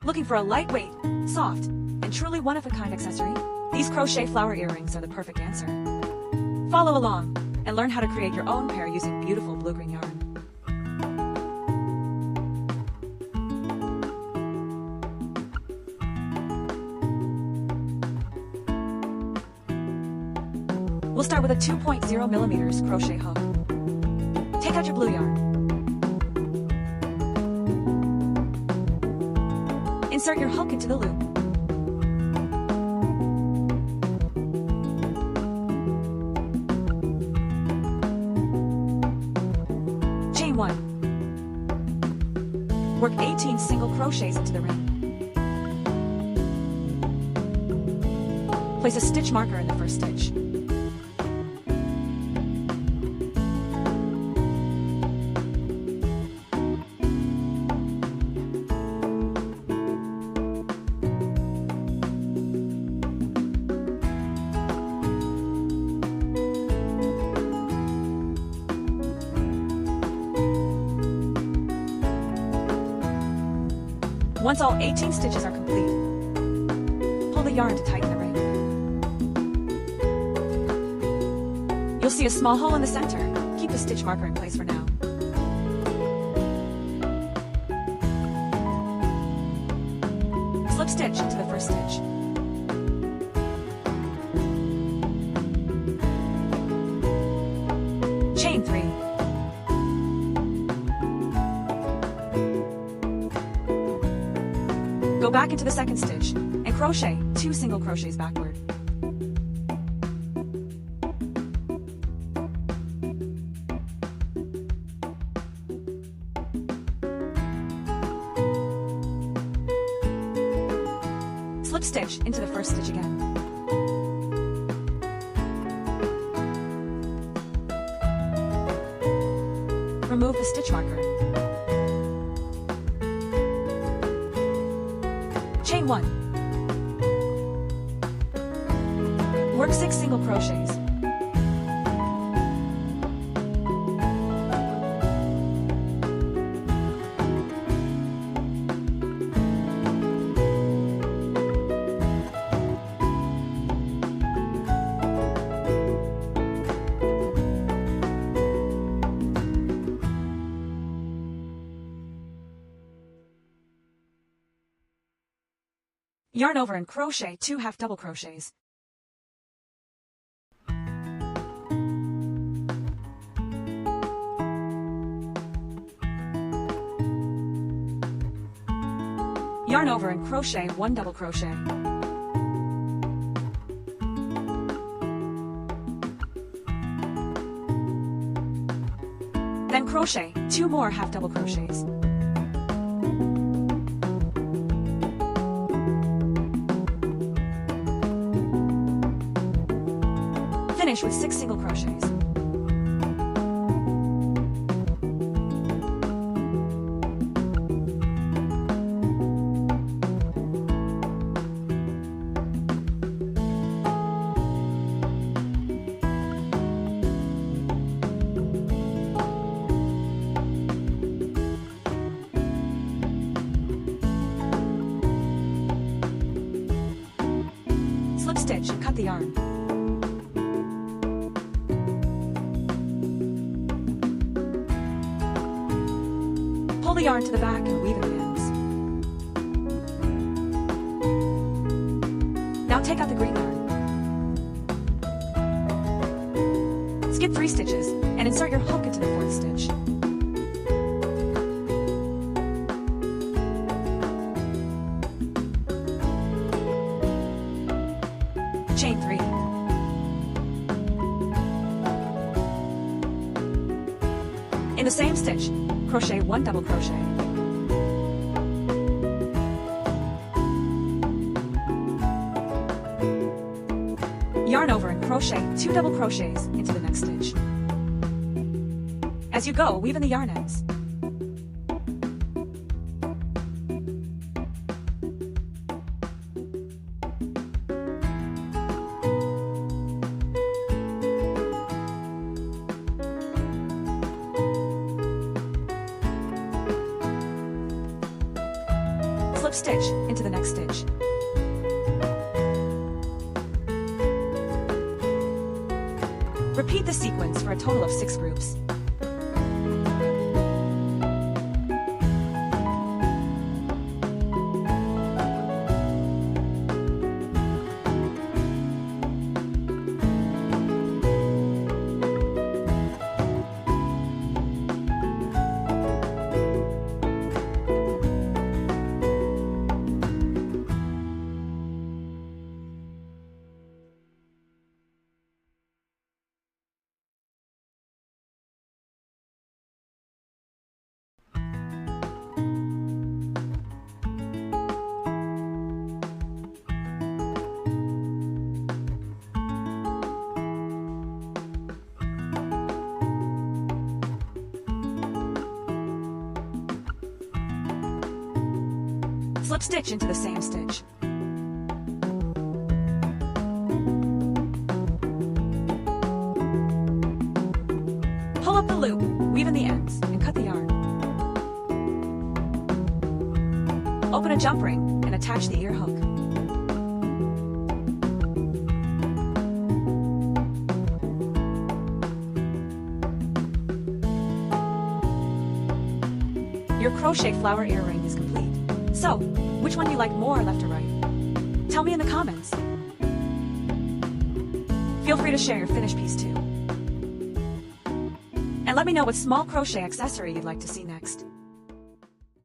Looking for a lightweight, soft, and truly one-of-a-kind accessory? These crochet flower earrings are the perfect answer. Follow along and learn how to create your own pair using beautiful blue-green yarn. We'll start with a 2.0 millimeters crochet hook. Take out your blue yarn. Insert your hook into the loop. Chain 1. Work 18 single crochets into the ring. Place a stitch marker in the first stitch. Once all 18 stitches are complete, pull the yarn to tighten the ring. You'll see a small hole in the center. Keep the stitch marker in place for now. Slip stitch into the first stitch. Chain 3. Go back into the second stitch and crochet 2 single crochets backward. Slip stitch into the first stitch again. Remove the stitch marker. Chain 1. Work 6 single crochets. Yarn over and crochet 2 half double crochets. Yarn over and crochet 1 double crochet. Then crochet 2 more half double crochets. Finish with 6 single crochets. Slip stitch and cut the yarn. Pull the yarn to the back and weave in the ends. Now take out the green yarn. Skip 3 stitches and insert your hook into the 4th stitch. Chain 3. In the same stitch, crochet 1 double crochet. Yarn over and crochet 2 double crochets into the next stitch. As you go, weave in the yarn ends. slip stitch into the next stitch. Repeat the sequence for a total of 6 groups. Slip stitch into the same stitch. Pull up the loop, weave in the ends, and cut the yarn. Open a jump ring and attach the ear hook. Your crochet flower earring is complete. So, which one do you like more, left or right? Tell me in the comments. Feel free to share your finished piece too. And let me know what small crochet accessory you'd like to see next.